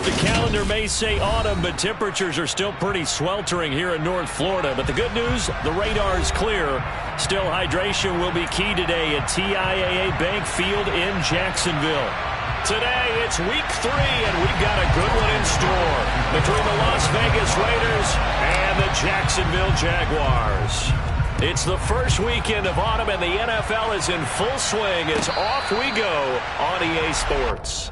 The calendar may say autumn, but temperatures are still pretty sweltering here in North Florida. But the good news, the radar is clear. Still, hydration will be key today at TIAA Bank Field in Jacksonville. Today, it's week 3, and we've got a good one in store between the Las Vegas Raiders and the Jacksonville Jaguars. It's the first weekend of autumn, and the NFL is in full swing as off we go on EA Sports.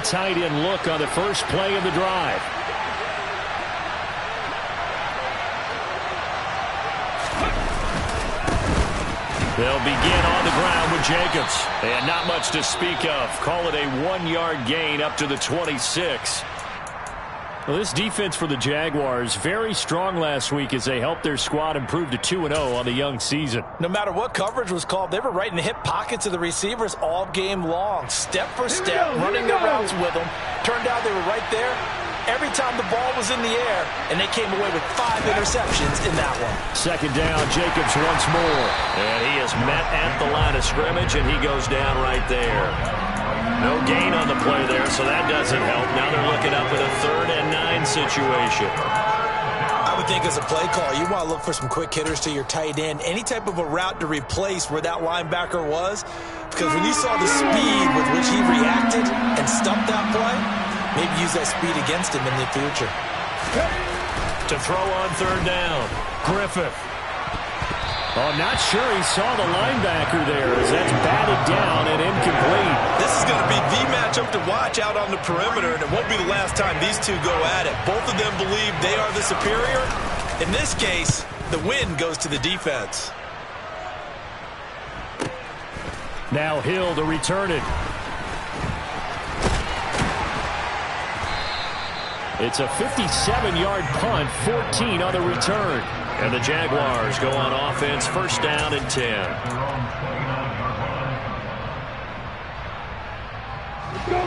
Tight end look on the first play of the drive. They'll begin on the ground with Jacobs. And not much to speak of. Call it a 1-yard gain up to the 26. Well, this defense for the Jaguars, very strong last week as they helped their squad improve to 2-0 on the young season. No matter what coverage was called, they were right in the hip pockets of the receivers all game long. Step for step, running their routes with them. Turned out they were right there every time the ball was in the air, and they came away with 5 interceptions in that one. Second down, Jacobs once more. And he is met at the line of scrimmage, and he goes down right there. No gain on the play there, so that doesn't help. Now they're looking up with a 3rd and 9 situation. I would think as a play call, you want to look for some quick hitters to your tight end. Any type of a route to replace where that linebacker was. Because when you saw the speed with which he reacted and stumped that play, maybe use that speed against him in the future. To throw on 3rd down, Griffith. Oh, not sure he saw the linebacker there as that's batted down and incomplete. This is going to be the matchup to watch out on the perimeter, and it won't be the last time these two go at it. Both of them believe they are the superior. In this case, the win goes to the defense. Now Hill to return it. It's a 57-yard punt, 14 on the return. And the Jaguars go on offense, 1st down and 10.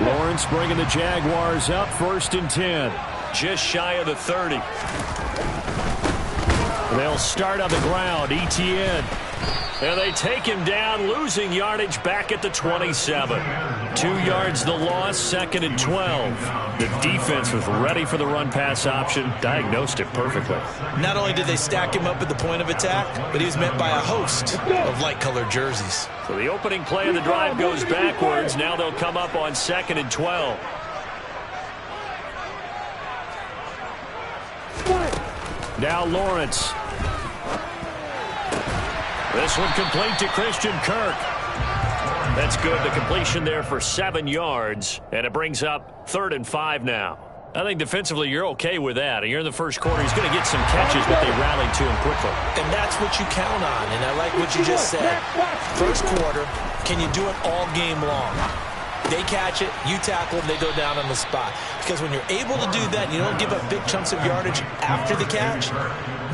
Lawrence bringing the Jaguars up, 1st and 10. Just shy of the 30. They'll start on the ground, Etienne. And they take him down, losing yardage back at the 27. 2 yards the loss, 2nd and 12. The defense was ready for the run-pass option, diagnosed it perfectly. Not only did they stack him up at the point of attack, but he was met by a host of light-colored jerseys. So the opening play of the drive goes backwards. Now they'll come up on 2nd and 12. Now Lawrence. This one complete to Christian Kirk. That's good. The completion there for 7 yards. And it brings up 3rd and 5 now. I think defensively you're okay with that. You're in the first quarter. He's going to get some catches, but they rallied to him quickly. And that's what you count on. And I like what you just said. First quarter, can you do it all game long? They catch it, you tackle them, they go down on the spot. Because when you're able to do that, you don't give up big chunks of yardage after the catch.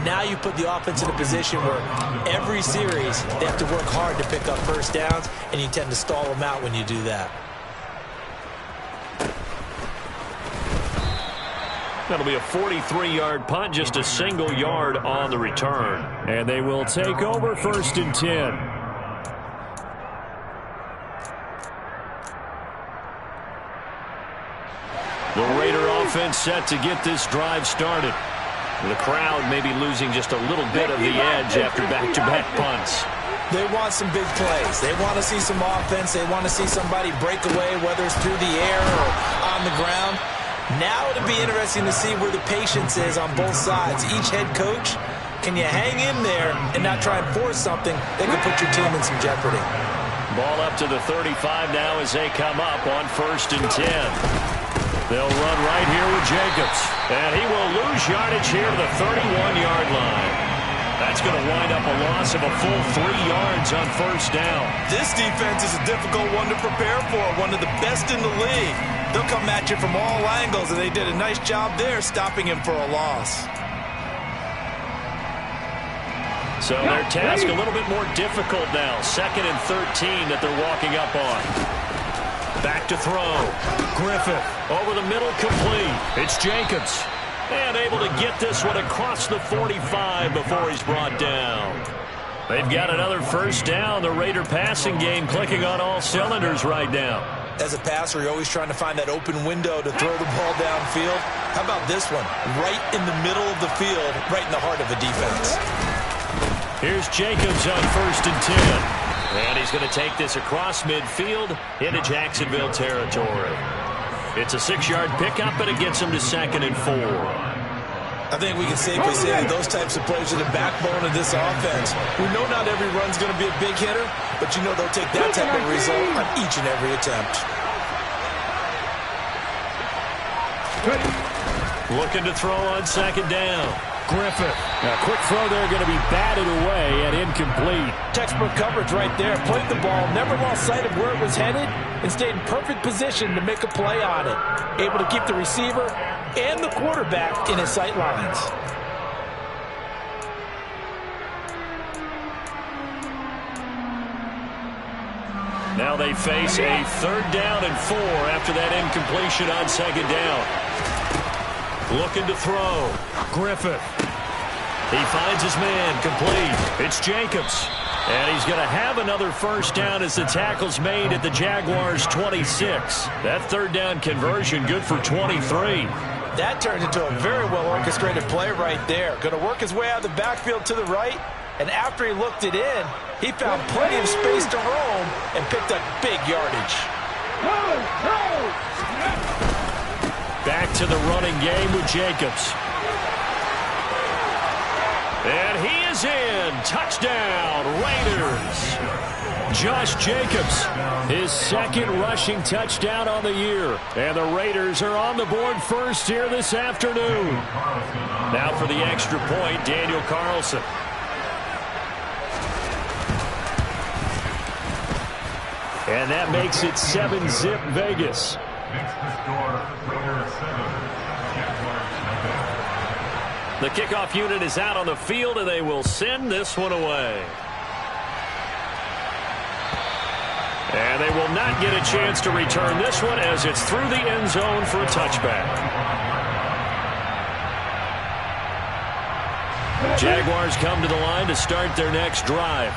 Now you put the offense in a position where every series they have to work hard to pick up 1st downs, and you tend to stall them out when you do that. That'll be a 43-yard punt, just a single yard on the return. And they will take over 1st and 10. The Raider offense set to get this drive started. The crowd may be losing just a little bit of the edge after back-to-back punts. They want some big plays. They want to see some offense. They want to see somebody break away, whether it's through the air or on the ground. Now it'll be interesting to see where the patience is on both sides. Each head coach, can you hang in there and not try and force something that could put your team in some jeopardy? Ball up to the 35 now as they come up on 1st and 10. They'll run right here with Jacobs. And he will lose yardage here to the 31-yard line. That's going to wind up a loss of a full 3 yards on 1st down. This defense is a difficult one to prepare for, one of the best in the league. They'll come at you from all angles, and they did a nice job there stopping him for a loss. So their task a little bit more difficult now. 2nd and 13 that they're walking up on. Back to throw. Griffith over the middle, complete. It's Jacobs. And able to get this one across the 45 before he's brought down. They've got another first down. The Raider passing game clicking on all cylinders right now. As a passer, you're always trying to find that open window to throw the ball downfield. How about this one? Right in the middle of the field, right in the heart of the defense. Here's Jacobs on 1st and 10. And he's going to take this across midfield into Jacksonville territory. It's a 6-yard pickup, and it gets him to 2nd and 4. I think we can safely say that those types of plays are the backbone of this offense. We know not every run's going to be a big hitter, but you know they'll take that type of result on each and every attempt. Looking to throw on 2nd down. Griffith. A quick throw there, going to be batted away and incomplete. Textbook coverage right there. Played the ball, never lost sight of where it was headed, and stayed in perfect position to make a play on it. Able to keep the receiver and the quarterback in his sight lines. Now they face a 3rd down and 4 after that incompletion on 2nd down. Looking to throw. Griffith. He finds his man, complete. It's Jacobs. And he's going to have another first down as the tackle's made at the Jaguars' 26. That 3rd down conversion good for 23. That turned into a very well-orchestrated play right there. Going to work his way out of the backfield to the right, and after he looked it in, he found plenty of space to roam and picked up big yardage. Back to the running game with Jacobs. And he is in. Touchdown, Raiders. Josh Jacobs, his 2nd rushing touchdown on the year. And the Raiders are on the board first here this afternoon. Now for the extra point, Daniel Carlson. And that makes it 7-zip Vegas. The kickoff unit is out on the field, and they will send this one away. And they will not get a chance to return this one as it's through the end zone for a touchback. Jaguars come to the line to start their next drive.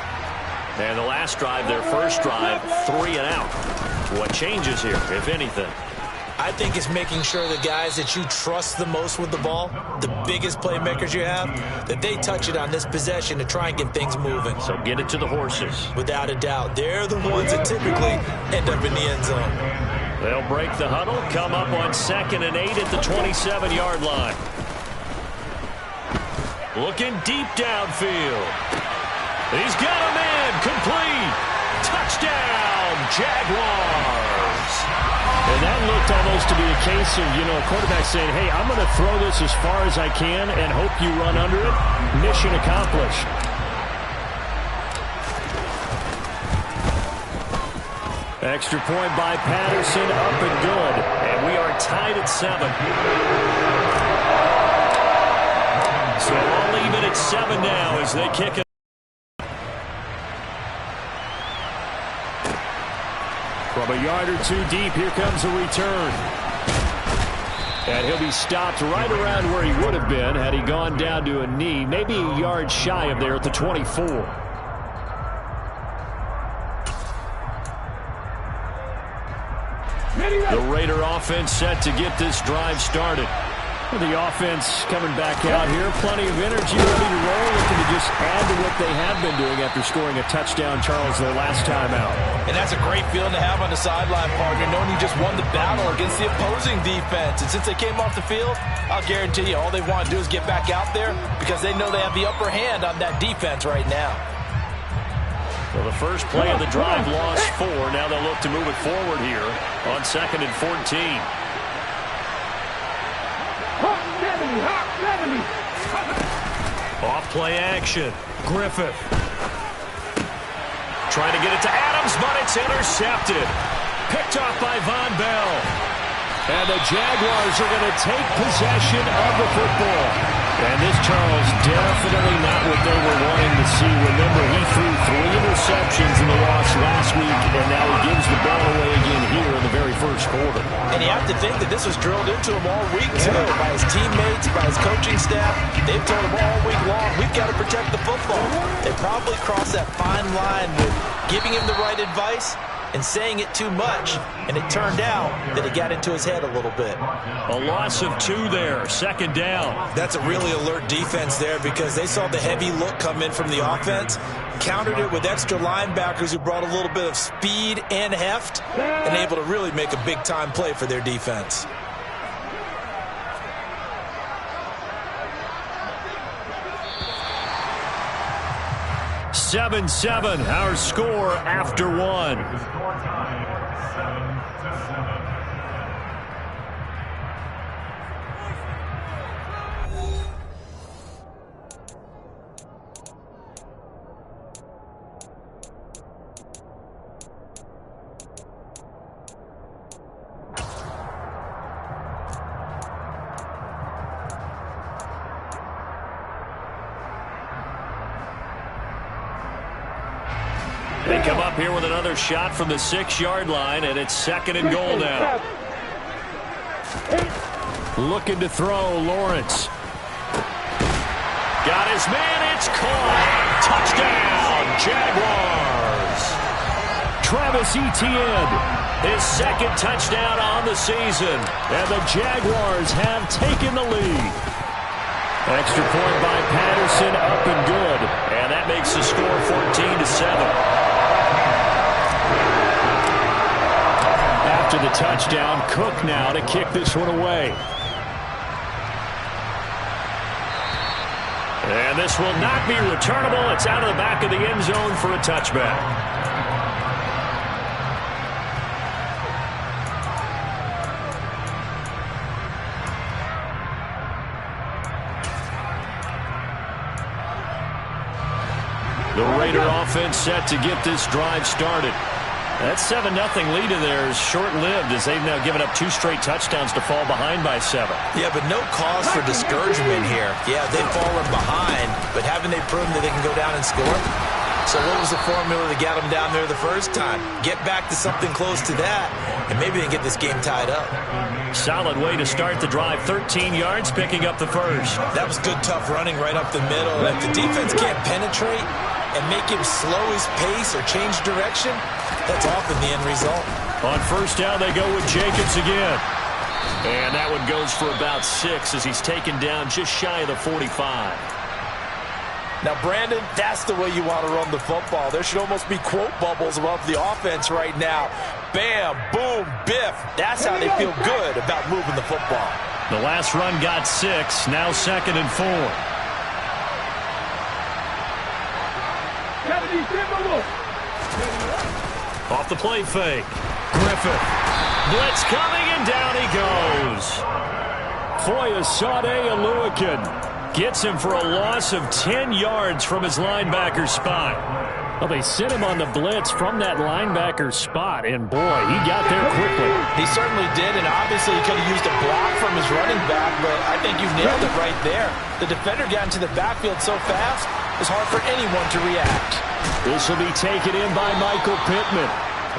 And the last drive, their first drive, 3 and out. What changes here, if anything? I think it's making sure the guys that you trust the most with the ball, the biggest playmakers you have, that they touch it on this possession to try and get things moving. So get it to the horses. Without a doubt. They're the ones that typically end up in the end zone. They'll break the huddle, come up on 2nd and 8 at the 27-yard line. Looking deep downfield. He's got a man, complete. Touchdown, Jaguars. And that looked almost to be a case of, a quarterback saying, hey, I'm going to throw this as far as I can and hope you run under it. Mission accomplished. Extra point by Patterson, up and good. And we are tied at 7. So all even at 7 now as they kick it. From a yard or 2 deep, here comes a return. And he'll be stopped right around where he would have been had he gone down to a knee, maybe a yard shy of there at the 24. The Raider offense set to get this drive started. The offense coming back out here. Plenty of energy, ready to roll, looking to just add to what they have been doing after scoring a touchdown, Charles, their last time out. And that's a great feeling to have on the sideline, partner, knowing you just won the battle against the opposing defense. And since they came off the field, I'll guarantee you all they want to do is get back out there because they know they have the upper hand on that defense right now. Well, the first play of the drive lost 4. Now they'll look to move it forward here on 2nd and 14. Off play action. Griffith. Trying to get it to Adams, but it's intercepted. Picked off by Von Bell. And the Jaguars are going to take possession of the football. And this, Charles, definitely not what they were wanting to interceptions in the loss last week, and now he gives the ball away again here in the very first quarter. And you have to think that this was drilled into him all week, too, by his teammates, by his coaching staff. They've told him all week long, we've got to protect the football. They probably crossed that fine line with giving him the right advice and saying it too much, and it turned out that it got into his head a little bit. A loss of 2 there, second down. That's a really alert defense there because they saw the heavy look come in from the offense, countered it with extra linebackers who brought a little bit of speed and heft, and able to really make a big-time play for their defense. Seven, our score after 1. They come up here with another shot from the 6-yard line, and it's 2nd and goal now. Looking to throw, Lawrence. Got his man, it's caught. Touchdown, Jaguars. Travis Etienne, his 2nd touchdown on the season, and the Jaguars have taken the lead. Extra point by Patterson, up and good, and that makes the score 14-7. After the touchdown, Cook now to kick this one away. And this will not be returnable. It's out of the back of the end zone for a touchback. The Raider offense set to get this drive started. That 7-0 lead of theirs short-lived as they've now given up 2 straight touchdowns to fall behind by 7. Yeah, but no cause for discouragement here. Yeah, they've fallen behind, but haven't they proven that they can go down and score? So what was the formula that got them down there the first time? Get back to something close to that, and maybe they get this game tied up. Solid way to start the drive. 13 yards, picking up the first. That was good, tough running right up the middle. And if the defense can't penetrate and make him slow his pace or change direction, that's often the end result. On first down, they go with Jacobs again. And that one goes for about 6 as he's taken down just shy of the 45. Now, Brandon, that's the way you want to run the football. There should almost be quote bubbles above the offense right now. Bam, boom, biff. That's how they feel good about moving the football. The last run got 6, now 2nd and 4. Off the play fake. Griffith. Blitz coming, and down he goes. Foyesade Aluakin gets him for a loss of 10 yards from his linebacker spot. Well, they sent him on the blitz from that linebacker spot, and boy, he got there quickly. He certainly did, and obviously he could have used a block from his running back, but I think you nailed it right there. The defender got into the backfield so fast, it's hard for anyone to react. This will be taken in by Michael Pittman.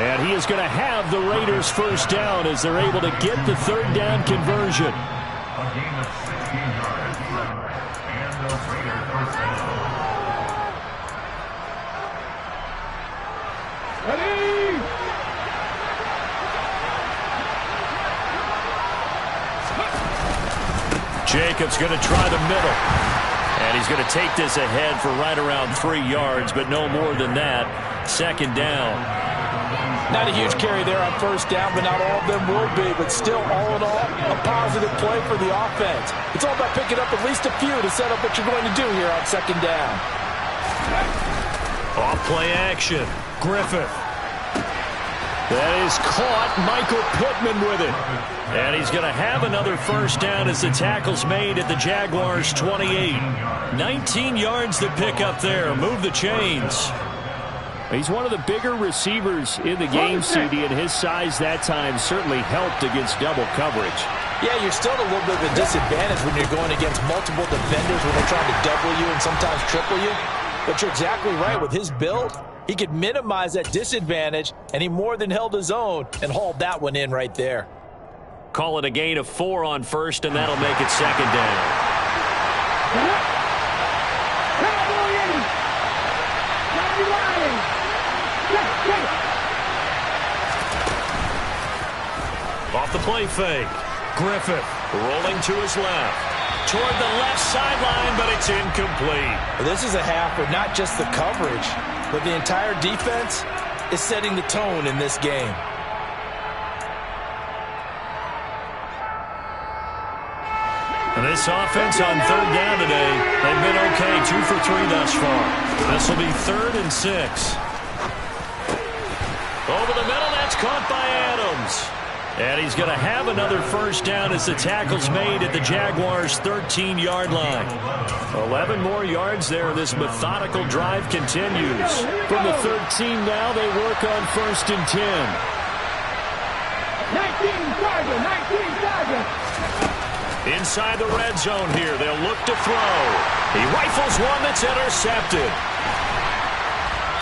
And he is going to have the Raiders first down as they're able to get the 3rd down conversion. Jacobs going to try the middle. And he's going to take this ahead for right around 3 yards, but no more than that. 2nd down. Not a huge carry there on first down, but not all of them will be. But still, all in all, a positive play for the offense. It's all about picking up at least a few to set up what you're going to do here on 2nd down. Off play action. Griffith. That is caught. Michael Pittman with it. And he's going to have another first down as the tackle's made at the Jaguars' 28. 19 yards to pick up there. Move the chains. He's one of the bigger receivers in the game, CD, and his size that time certainly helped against double coverage. Yeah, you're still at a little bit of a disadvantage when you're going against multiple defenders when they're trying to double you and sometimes triple you. But you're exactly right. With his build, he could minimize that disadvantage, and he more than held his own and hauled that one in right there. Call it a gain of 4 on first, and that'll make it second down. Off the play fake. Griffith rolling to his left. Toward the left sideline, but it's incomplete. This is a half where not just the coverage, but the entire defense is setting the tone in this game. And this offense on third down today, they've been okay, 2 for 3 thus far. This will be 3rd and 6. Over the middle, that's caught by Adams. And he's going to have another first down as the tackle's made at the Jaguars' 13-yard line. 11 more yards there. This methodical drive continues. From the 13 now, they work on 1st and 10. 19 target. Inside the red zone here, they'll look to throw. He rifles one that's intercepted.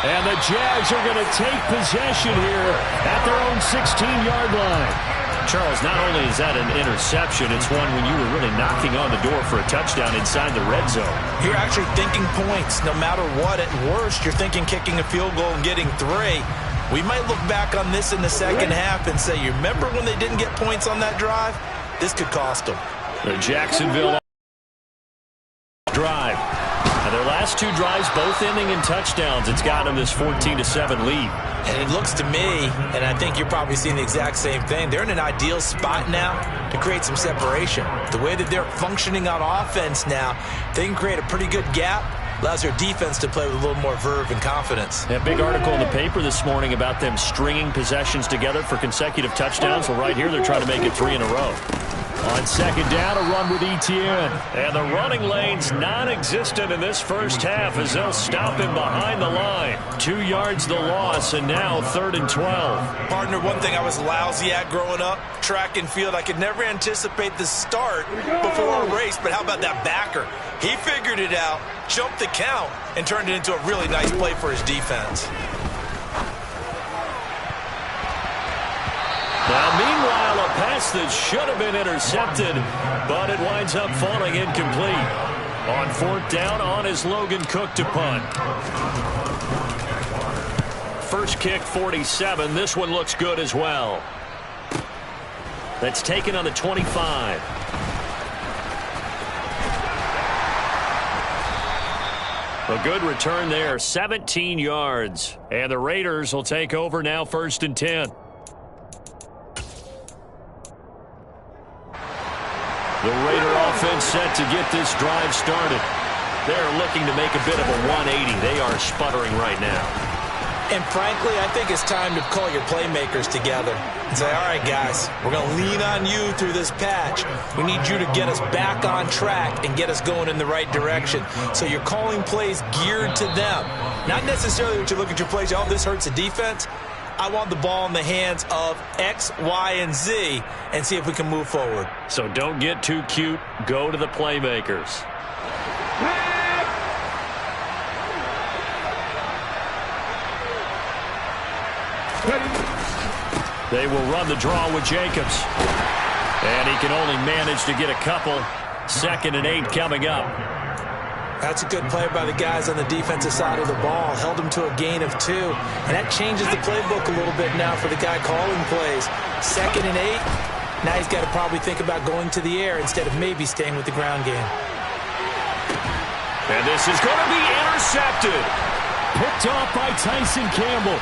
And the Jags are going to take possession here at their own 16-yard line. Charles, not only is that an interception, it's one when you were really knocking on the door for a touchdown inside the red zone. You're actually thinking points no matter what. At worst, you're thinking kicking a field goal and getting 3. We might look back on this in the second half and say, you remember when they didn't get points on that drive? This could cost them. The Jacksonville drive. Now their last 2 drives, both ending in touchdowns. It's got them this 14-7 lead. And it looks to me, and I think you're probably seeing the exact same thing, they're in an ideal spot now to create some separation. The way that they're functioning on offense now, they can create a pretty good gap. Allows their defense to play with a little more verve and confidence. A big article in the paper this morning about them stringing possessions together for consecutive touchdowns. Well, right here, they're trying to make it 3 in a row. On second down, a run with Etienne. And the running lane's non-existent in this first half as they'll stop him behind the line. 2 yards the loss, and now 3rd and 12. Partner, one thing I was lousy at growing up, track and field, I could never anticipate the start before a race, but how about that backer? He figured it out, jumped the count, and turned it into a really nice play for his defense. Now, meanwhile, a pass that should have been intercepted, but it winds up falling incomplete. On 4th down, on is Logan Cook to punt. First kick, 47. This one looks good as well. That's taken on the 25. A good return there, 17 yards. And the Raiders will take over now, 1st and 10. The Raider offense set to get this drive started. They're looking to make a bit of a 180. They are sputtering right now. And frankly, I think it's time to call your playmakers together and say, all right, guys, we're going to lean on you through this patch. We need you to get us back on track and get us going in the right direction. So you're calling plays geared to them. Not necessarily that you look at your plays, oh, this hurts the defense. I want the ball in the hands of X, Y, and Z and see if we can move forward. So don't get too cute. Go to the playmakers. They will run the draw with Jacobs. And he can only manage to get a couple. 2nd and 8 coming up. That's a good play by the guys on the defensive side of the ball. Held them to a gain of 2. And that changes the playbook a little bit now for the guy calling plays. 2nd and 8. Now he's got to probably think about going to the air instead of maybe staying with the ground game. And this is going to be intercepted. Picked off by Tyson Campbell.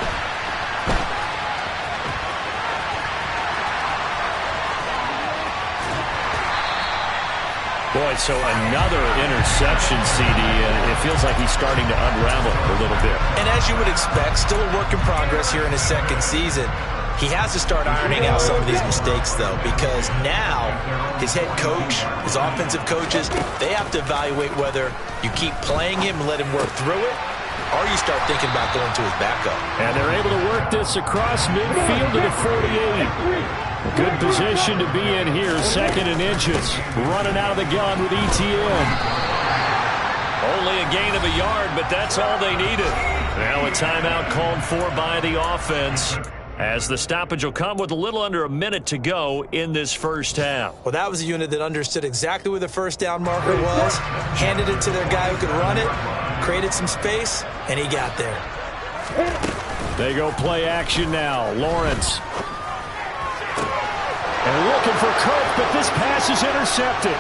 Boy, so another interception, CD. It feels like he's starting to unravel a little bit. And as you would expect, still a work in progress here in his 2nd season. He has to start ironing out some of these mistakes, though, because now his head coach, his offensive coaches, they have to evaluate whether you keep playing him and let him work through it, or you start thinking about going to his backup. And they're able to work this across midfield to the 48. Good position to be in here, 2nd and inches. Running out of the gun with Etienne. Only a gain of a yard, but that's all they needed. Now a timeout called for by the offense, as the stoppage will come with a little under a minute to go in this first half. Well, that was a unit that understood exactly where the first down marker was, handed it to their guy who could run it, created some space, and he got there. They go play action now. Lawrence. And looking for Cook, but this pass is intercepted.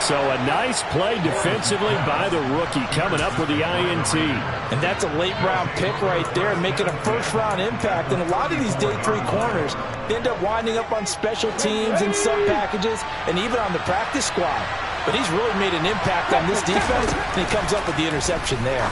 So a nice play defensively by the rookie, coming up with the INT. And that's a late-round pick right there, making a first-round impact. And a lot of these day 3 corners, they end up winding up on special teams and sub-packages and even on the practice squad. But he's really made an impact on this defense, and he comes up with the interception there.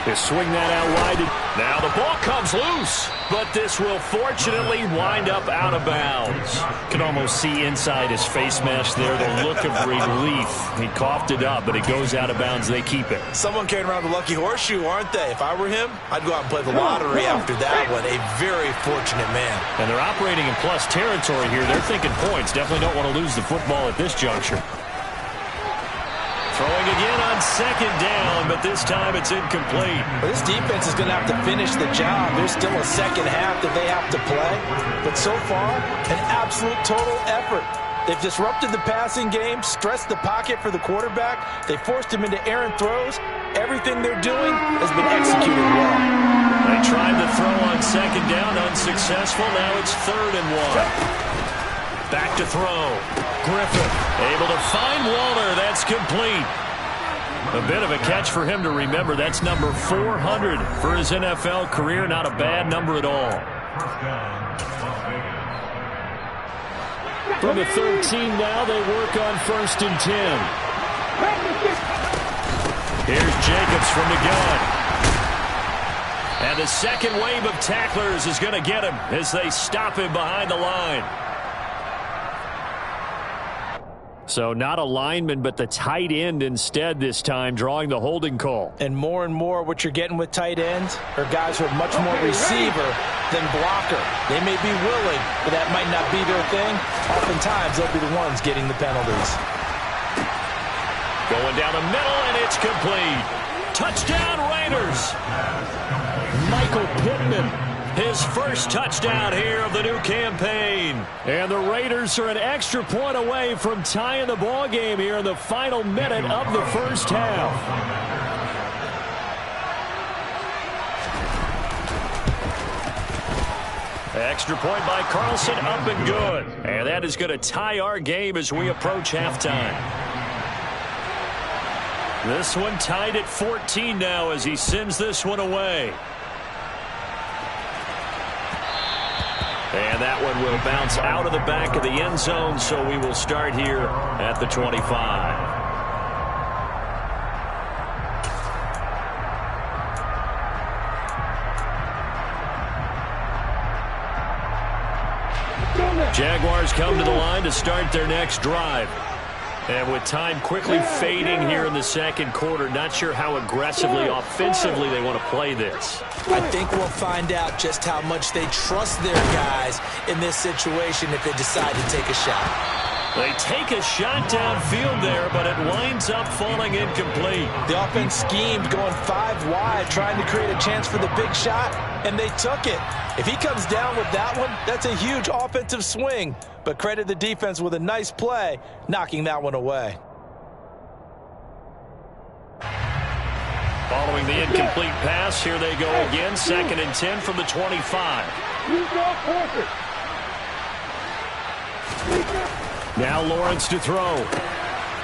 They swing that out wide. Now the ball comes loose, but this will fortunately wind up out of bounds. Can almost see inside his face mask there the look of relief. He coughed it up, but it goes out of bounds. They keep it. Someone carrying around the lucky horseshoe, aren't they? If I were him, I'd go out and play the lottery after that one. A very fortunate man. And they're operating in plus territory here. They're thinking points. Definitely don't want to lose the football at this juncture. Throwing again on second down, but this time it's incomplete. Well, this defense is going to have to finish the job. There's still a second half that they have to play. But so far, an absolute total effort. They've disrupted the passing game, stressed the pocket for the quarterback. They forced him into errant throws. Everything they're doing has been executed well. They tried to throw on second down, unsuccessful. Now it's 3rd and 1. Back to throw. Griffin able to find Waller. That's complete. A bit of a catch for him to remember. That's number 400 for his NFL career. Not a bad number at all. From the 13 now, they work on 1st and 10. Here's Jacobs from the gun. And the second wave of tacklers is going to get him as they stop him behind the line. So not a lineman, but the tight end instead this time, drawing the holding call. And more what you're getting with tight ends are guys who are much more receiver than blocker. They may be willing, but that might not be their thing. Oftentimes, they'll be the ones getting the penalties. Going down the middle, and it's complete. Touchdown, Raiders. Michael Pittman. His first touchdown here of the new campaign. And the Raiders are an extra point away from tying the ball game here in the final minute of the first half. Extra point by Carlson, up and good. And that is going to tie our game as we approach halftime. This one tied at 14 now as he sends this one away. And that one will bounce out of the back of the end zone, so we will start here at the 25. Jaguars come to the line to start their next drive. And with time quickly fading here in the second quarter, not sure how aggressively, offensively they want to play this. I think we'll find out just how much they trust their guys in this situation if they decide to take a shot. They take a shot downfield there, but it winds up falling incomplete. The offense schemed going 5 wide, trying to create a chance for the big shot, and they took it. If he comes down with that one, that's a huge offensive swing. But credit the defense with a nice play, knocking that one away. Following the incomplete pass, here they go again. 2nd and 10 from the 25. Now Lawrence to throw.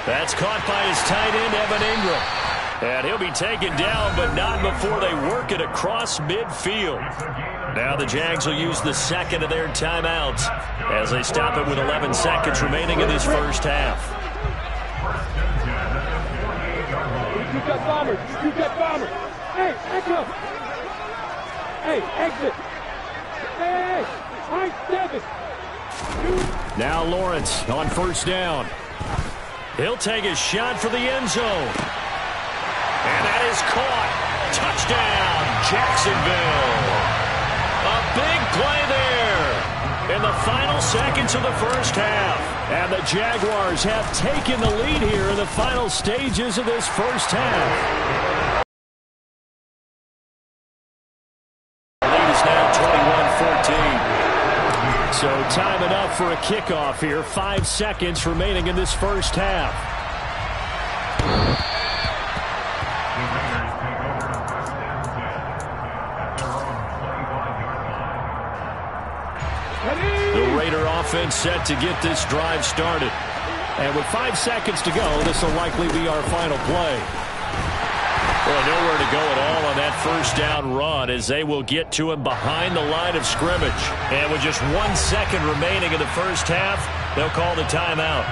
That's caught by his tight end, Evan Ingram. And he'll be taken down, but not before they work it across midfield. Now the Jags will use the second of their timeouts as they stop it with 11 seconds remaining in this first half. You got bombers. You got bombers. Hey, exit. Hey, exit. Hey, I'm 7. Now Lawrence on 1st down. He'll take a shot for the end zone. And that is caught. Touchdown, Jacksonville. A big play there. in the final seconds of the first half. And the Jaguars have taken the lead here in the final stages of this first half. The lead is now 21-14. So time enough for a kickoff here. 5 seconds remaining in this first half. The Raider offense set to get this drive started. And with 5 seconds to go, this will likely be our final play. Well, nowhere to go at all on that first down run as they will get to him behind the line of scrimmage. And with just 1 second remaining in the first half, they'll call the timeout.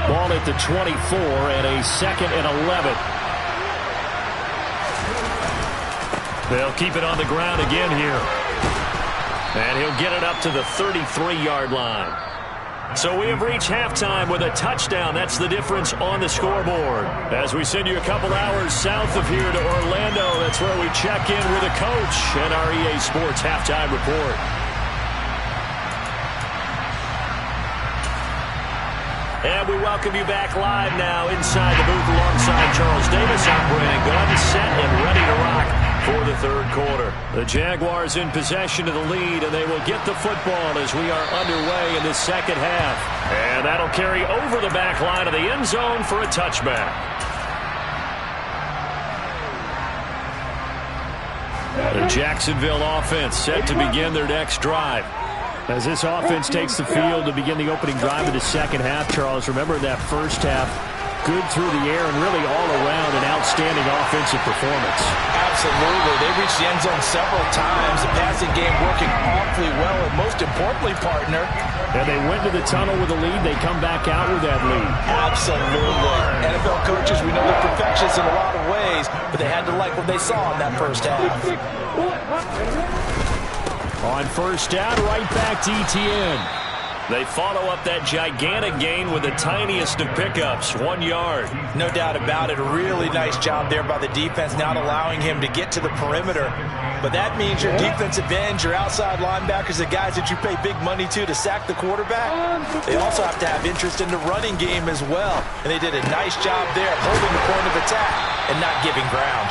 Ball at the 24 and a 2nd and 11. They'll keep it on the ground again here. And he'll get it up to the 33-yard line. So we have reached halftime with a touchdown. That's the difference on the scoreboard. As we send you a couple hours south of here to Orlando, that's where we check in with the coach and our EA Sports halftime report. And we welcome you back live now inside the booth alongside Charles Davis, operating gun, set, and ready to rock for the third quarter. The Jaguars in possession of the lead, and they will get the football as we are underway in the second half. And that'll carry over the back line of the end zone for a touchback. The Jacksonville offense set to begin their next drive. As this offense takes the field to begin the opening drive of the second half, Charles, remember that first half, good through the air and really all around an outstanding offensive performance. Absolutely. They reached the end zone several times. The passing game working awfully well, and most importantly, partner. And they went to the tunnel with a lead. They come back out with that lead. Absolutely. NFL coaches, we know they're perfectionists in a lot of ways, but they had to like what they saw in that first half. On first down, right back to Etienne. They follow up that gigantic gain with the tiniest of pickups, 1 yard. No doubt about it. A really nice job there by the defense, not allowing him to get to the perimeter. But that means your defensive ends, your outside linebackers, the guys that you pay big money to sack the quarterback, they also have to have interest in the running game as well. And they did a nice job there, holding the point of attack and not giving ground.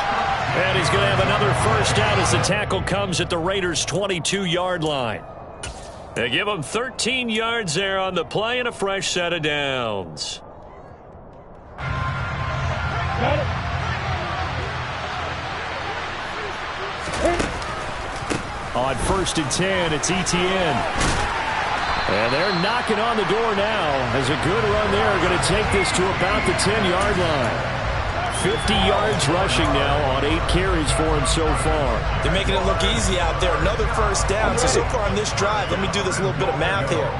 And he's going to have another first down as the tackle comes at the Raiders' 22-yard line. They give him 13 yards there on the play and a fresh set of downs. On 1st and 10, it's Etienne. And they're knocking on the door now as a good run there going to take this to about the 10-yard line. 50 yards rushing now on 8 carries for him so far. They're making it look easy out there. Another first down. So far on this drive, let me do this little bit of math here.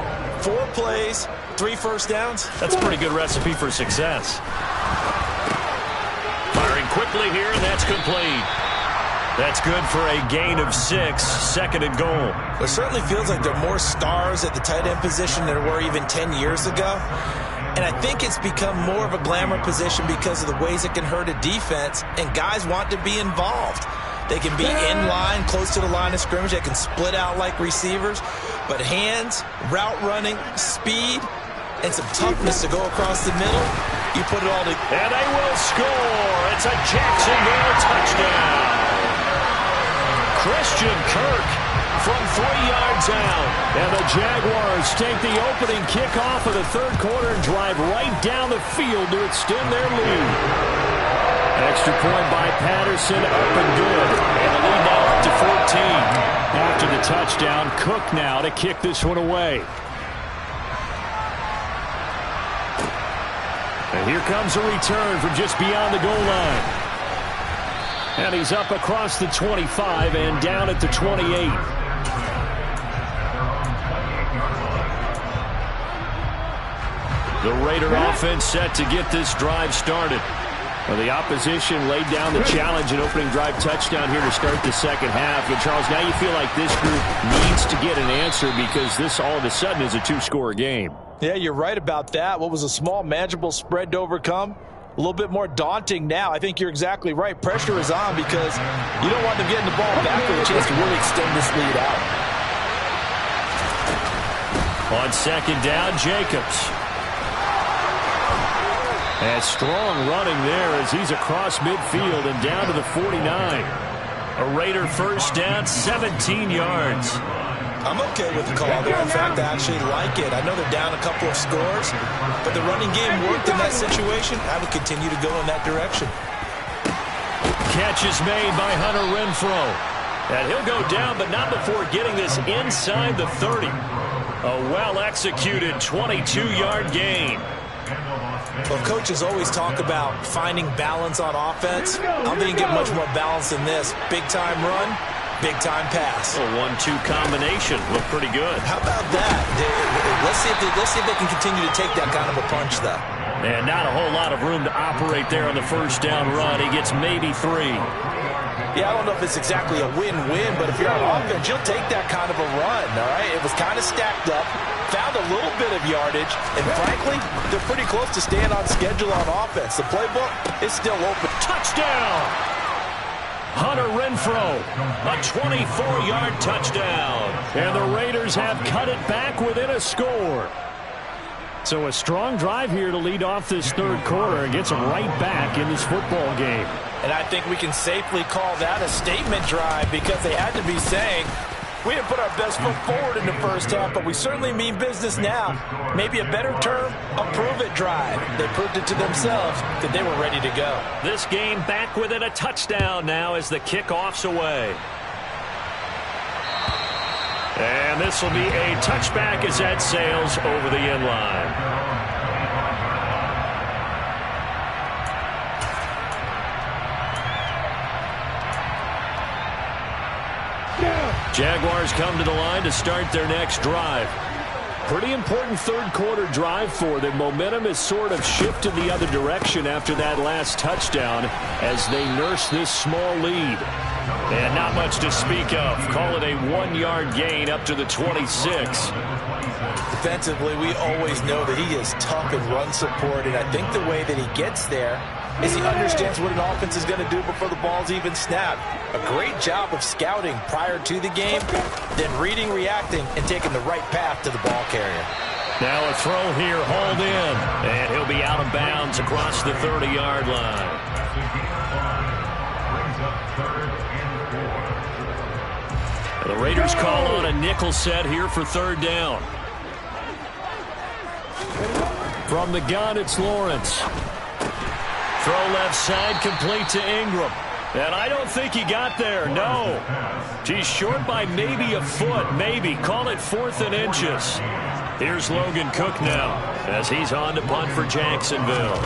4 plays, 3 first downs. That's a pretty good recipe for success. Firing quickly here, and that's complete. That's good for a gain of 6, 2nd and goal. It certainly feels like there are more stars at the tight end position than there were even 10 years ago. And I think it's become more of a glamour position because of the ways it can hurt a defense, and guys want to be involved. They can be in line, close to the line of scrimmage. They can split out like receivers. But hands, route running, speed, and some toughness to go across the middle, you put it all together. And they will score. It's a Jacksonville touchdown. Christian Kirk from 3 yards out. And the Jaguars take the opening kickoff of the third quarter and drive right down the field to extend their lead. Extra point by Patterson, up and good. And the lead now up to 14. After the touchdown, Cook now to kick this one away. And here comes a return from just beyond the goal line. And he's up across the 25 and down at the 28. The Raider offense set to get this drive started. Well, the opposition laid down the challenge and opening drive touchdown here to start the second half. And, Charles, now you feel like this group needs to get an answer because this all of a sudden is a 2-score game. Yeah, you're right about that. What was a small, manageable spread to overcome? A little bit more daunting now. I think you're exactly right. Pressure is on because you don't want them getting the ball back with a chance to really extend this lead out. On second down, Jacobs. And strong running there as he's across midfield and down to the 49. A Raider first down, 17 yards. I'm okay with the call there. In fact, I actually like it. I know they're down a couple of scores, but the running game worked in that situation. I would continue to go in that direction. Catch is made by Hunter Renfrow. And he'll go down, but not before getting this inside the 30. A well-executed 22-yard gain. Well, coaches always talk about finding balance on offense. I don't think you get much more balance than this. Big-time run, big-time pass. A 1-2 combination. Looked pretty good. How about that? Let's see if they can continue to take that kind of a punch, though. And not a whole lot of room to operate there on the first down run. He gets maybe 3. Yeah, I don't know if it's exactly a win-win, but if you're on offense, you'll take that kind of a run, all right? It was kind of stacked up, found a little bit of yardage, and frankly, they're pretty close to staying on schedule on offense. The playbook is still open. Touchdown! Hunter Renfrow, a 24-yard touchdown. And the Raiders have cut it back within a score. So a strong drive here to lead off this third quarter and gets them right back in this football game. And I think we can safely call that a statement drive because they had to be saying, we didn't put our best foot forward in the first half, but we certainly mean business now. Maybe a better term, a prove-it drive. They proved it to themselves that they were ready to go. This game back within a touchdown now as the kickoff's away. And this will be a touchback as that sails over the end line. Jaguars come to the line to start their next drive. Pretty important third quarter drive for them. Momentum has sort of shifted the other direction after that last touchdown as they nurse this small lead. And not much to speak of. Call it a 1-yard gain up to the 26. Defensively, we always know that he is tough in run support, and I think the way that he gets there is he understands what an offense is going to do before the ball's even snapped. A great job of scouting prior to the game, then reading, reacting, and taking the right path to the ball carrier. Now a throw here, hauled in, and he'll be out of bounds across the 30-yard line. The Raiders call on a nickel set here for third down. From the gun, it's Lawrence. Throw left side, complete to Ingram. And I don't think he got there, no. He's short by maybe a foot, maybe. Call it 4th and inches. Here's Logan Cook now as he's on to punt for Jacksonville.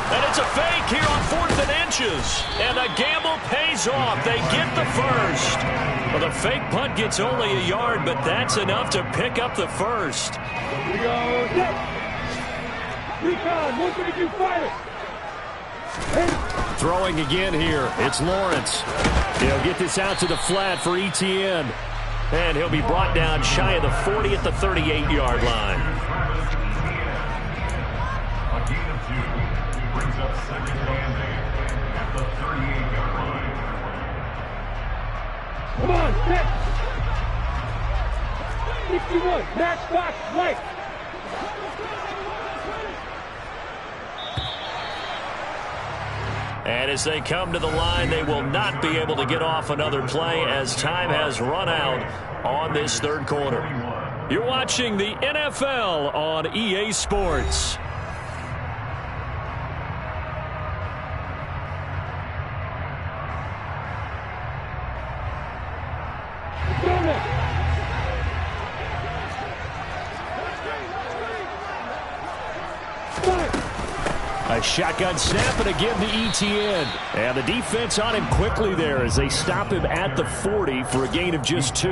And it's a fake here on 4th and inches. And the gamble pays off. They get the first. Well, the fake punt gets only a yard, but that's enough to pick up the first. Here we go. Recon, 132 fire. Throwing again here. It's Lawrence. He'll get this out to the flat for Etienne. And he'll be brought down shy of the 40 at the 38-yard line. A gain of 2 brings up second and 8 at the 38-yard line. Come on, set. 61, match box, right. And as they come to the line, they will not be able to get off another play as time has run out on this third quarter. You're watching the NFL on EA Sports. A shotgun snap and again to Etienne. And the defense on him quickly there as they stop him at the 40 for a gain of just 2.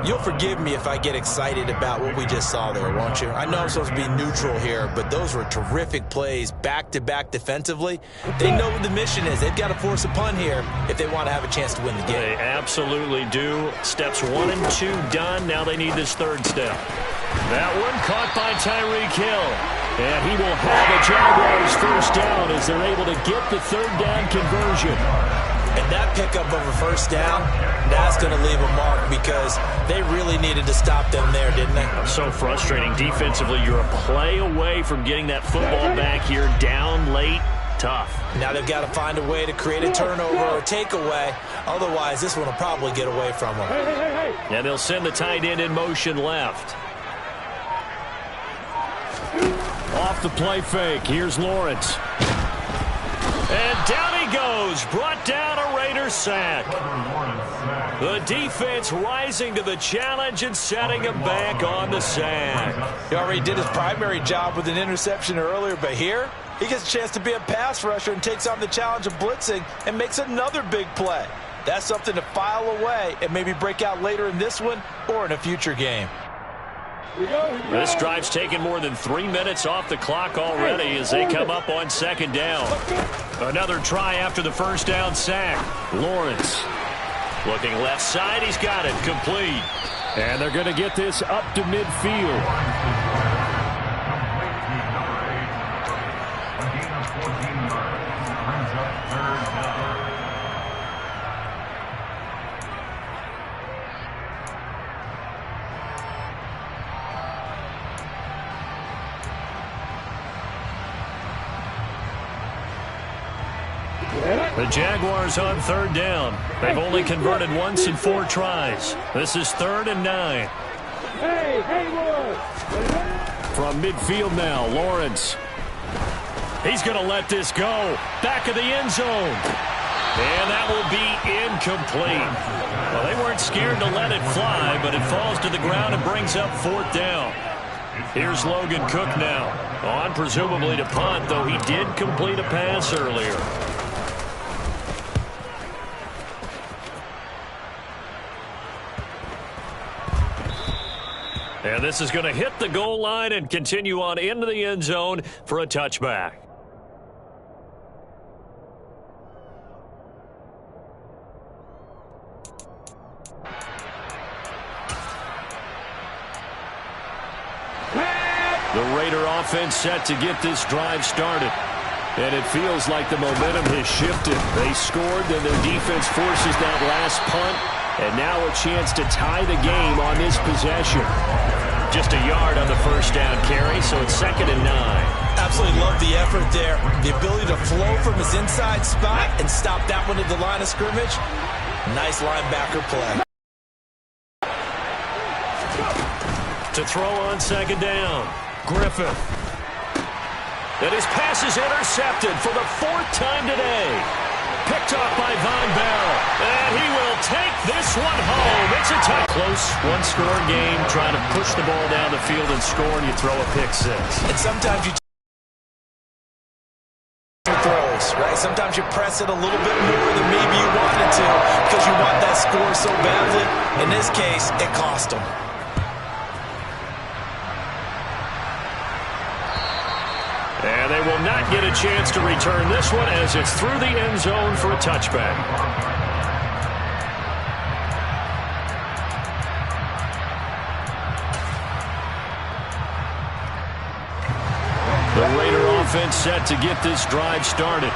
You'll forgive me if I get excited about what we just saw there, won't you? I know I'm supposed to be neutral here, but those were terrific plays back-to-back defensively. They know what the mission is. They've got to force a punt here if they want to have a chance to win the game. They absolutely do. Steps 1 and 2 done. Now they need this third step. That one caught by Tyreek Hill. And he will have a Jaguars first down as they're able to get the third down conversion. And that pickup of a first down That's going to leave a mark because they really needed to stop them there, didn't they? So frustrating. Defensively, you're a play away from getting that football back here down late. Tough. Now they've got to find a way to create a turnover or a takeaway. Otherwise, this one will probably get away from them. And they'll send the tight end in motion left. Off the play fake. Here's Lawrence. And down he goes. Brought down a Raiders sack. The defense rising to the challenge and setting him back on the sack. He already did his primary job with an interception earlier, but here he gets a chance to be a pass rusher and takes on the challenge of blitzing and makes another big play. That's something to file away and maybe break out later in this one or in a future game. This drive's taken more than 3 minutes off the clock already as they come up on second down. Another try after the first down sack. Lawrence looking left side. He's got it. Complete. And they're going to get this up to midfield. The Jaguars on third down. They've only converted once in 4 tries. This is 3rd and 9. From midfield now, Lawrence. He's going to let this go. Back of the end zone. And that will be incomplete. Well, they weren't scared to let it fly, but it falls to the ground and brings up 4th down. Here's Logan Cook now. On presumably to punt, though he did complete a pass earlier. And this is going to hit the goal line and continue on into the end zone for a touchback. The Raider offense set to get this drive started. And it feels like the momentum has shifted. They scored, then their defense forces that last punt. And now a chance to tie the game on this possession. Just a yard on the first down carry, so it's 2nd and 9. Absolutely love the effort there. The ability to flow from his inside spot and stop that one at the line of scrimmage. Nice linebacker play. To throw on 2nd down, Griffith. And his pass is intercepted for the 4th time today. Picked off by Von Bell. And he will take this one home. It's a tight, close one-score game. Trying to push the ball down the field and score, and you throw a pick 6. And sometimes you throws, right? Sometimes you press it a little bit more than maybe you wanted to because you want that score so badly. In this case, it cost him. And they will not get a chance to return this one as it's through the end zone for a touchback. The Raider offense set to get this drive started.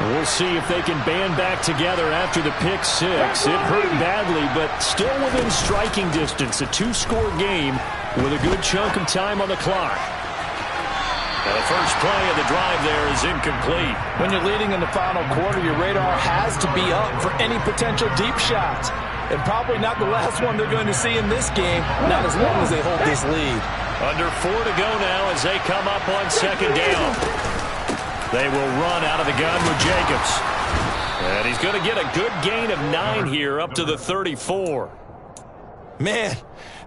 We'll see if they can band back together after the pick 6. It hurt badly, but still within striking distance. A 2-score game with a good chunk of time on the clock. And the first play of the drive there is incomplete. When you're leading in the final quarter, your radar has to be up for any potential deep shots. And probably not the last one they're going to see in this game, not as long as they hold this lead. Under 4 to go now as they come up on 2nd down. They will run out of the gun with Jacobs. And he's going to get a good gain of 9 here up to the 34. Man,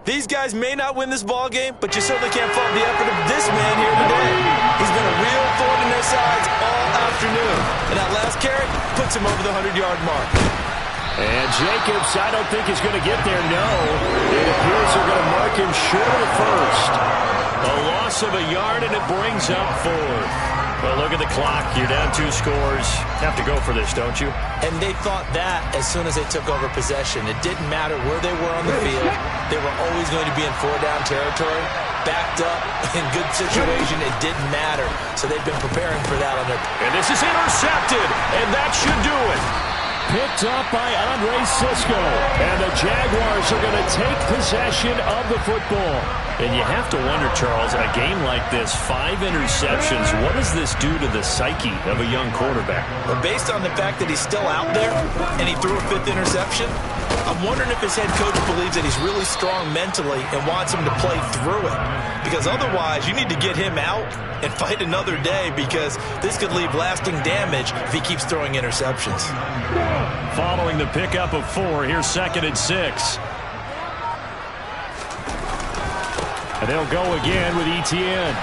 these guys may not win this ball game, but you certainly can't fault the effort of this man here today. He's been a real thorn in their sides all afternoon. And that last carry puts him over the 100-yard mark. And Jacobs, I don't think is going to get there, no. It appears they're going to mark him short of the first. A loss of a yard, and it brings up 4th. Well, look at the clock. You're down 2 scores. Have to go for this, don't you? And they thought that as soon as they took over possession. It didn't matter where they were on the field. They were always going to be in 4-down territory. Backed up, in good situation, it didn't matter. So they've been preparing for that on their... And this is intercepted, and that should do it. picked up by Andre Sisco. And the Jaguars are going to take possession of the football. And you have to wonder, Charles, a game like this, 5 interceptions, what does this do to the psyche of a young quarterback? Well, based on the fact that he's still out there and he threw a 5th interception, I'm wondering if his head coach believes that he's really strong mentally and wants him to play through it. Because otherwise, you need to get him out and fight another day, because this could leave lasting damage if he keeps throwing interceptions. Following the pickup of 4, here's 2nd and 6. And they'll go again with Etienne.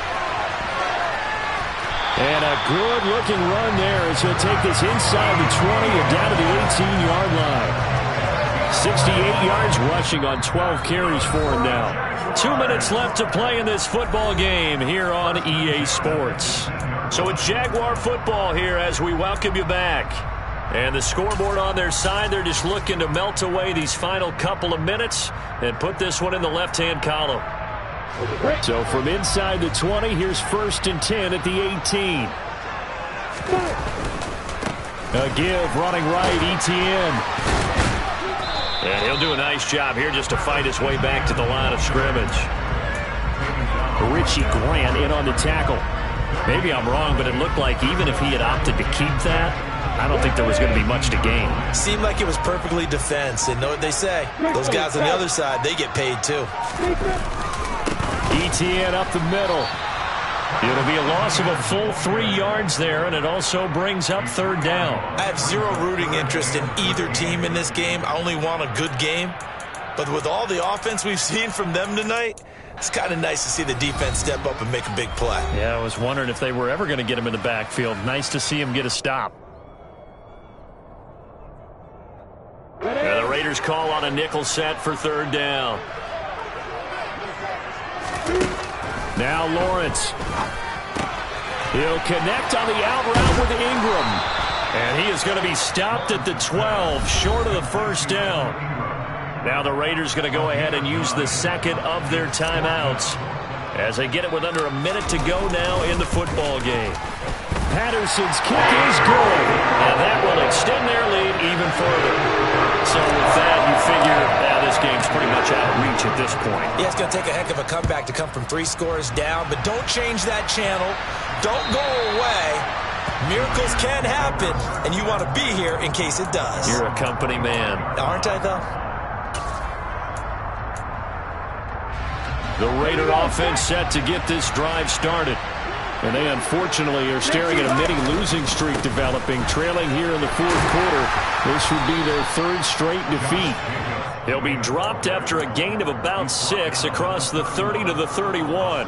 And a good-looking run there as he'll take this inside the 20 and down to the 18-yard line. 68 yards rushing on 12 carries for him now. 2 minutes left to play in this football game here on EA Sports. So it's Jaguar football here as we welcome you back. And the scoreboard on their side, they're just looking to melt away these final couple of minutes and put this one in the left-hand column. So from inside the 20, here's 1st and 10 at the 18. A give running right, Etienne. And he'll do a nice job here just to fight his way back to the line of scrimmage. Richie Grant in on the tackle. Maybe I'm wrong, but it looked like even if he had opted to keep that, I don't think there was going to be much to gain. Seemed like it was perfectly defense, and know what they say. Those guys on the other side, they get paid too. Etienne up the middle. It'll be a loss of a full 3 yards there, and it also brings up 3rd down. I have zero rooting interest in either team in this game. I only want a good game. But with all the offense we've seen from them tonight, it's kind of nice to see the defense step up and make a big play. Yeah, I was wondering if they were ever going to get him in the backfield. Nice to see him get a stop. And the Raiders call on a nickel set for 3rd down. Now Lawrence. He'll connect on the out route with Ingram. And he is going to be stopped at the 12, short of the 1st down. Now the Raiders going to go ahead and use the 2nd of their timeouts as they get it with under a minute to go now in the football game. Patterson's kick is good. And that will extend their lead even further. So with that, you figure this game's pretty much out of reach at this point. Yeah, it's going to take a heck of a comeback to come from 3 scores down, but don't change that channel. Don't go away. Miracles can happen, and you want to be here in case it does. You're a company man. Aren't I, though? The Raider offense set to get this drive started. And they unfortunately are staring at a mini losing streak developing, trailing here in the 4th quarter. This would be their 3rd straight defeat. He'll be dropped after a gain of about 6 across the 30 to the 31.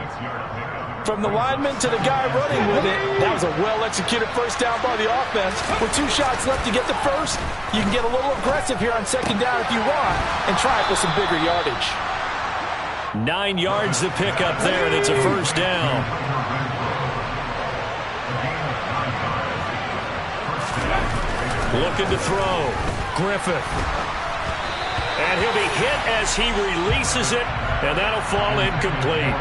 From the lineman to the guy running with it, that was a well-executed 1st down by the offense. With 2 shots left to get the 1st, you can get a little aggressive here on 2nd down if you want and try it with some bigger yardage. 9 yards to pick up there, and it's a 1st down. Looking to throw. Griffith. And he'll be hit as he releases it, and that'll fall incomplete.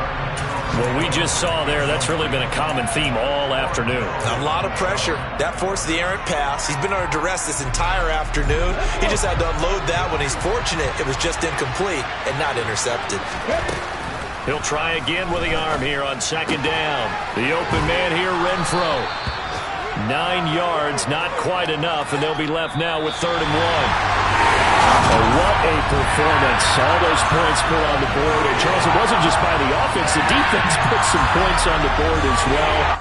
What we just saw there, that's really been a common theme all afternoon. A lot of pressure. That forced the errant pass. He's been under duress this entire afternoon. He just had to unload that when he's fortunate it was just incomplete and not intercepted. He'll try again with the arm here on 2nd down. The open man here, Renfro. 9 yards, not quite enough, and they'll be left now with 3rd and 1. What a performance. All those points put on the board. And Charles, it wasn't just by the offense. The defense put some points on the board as well.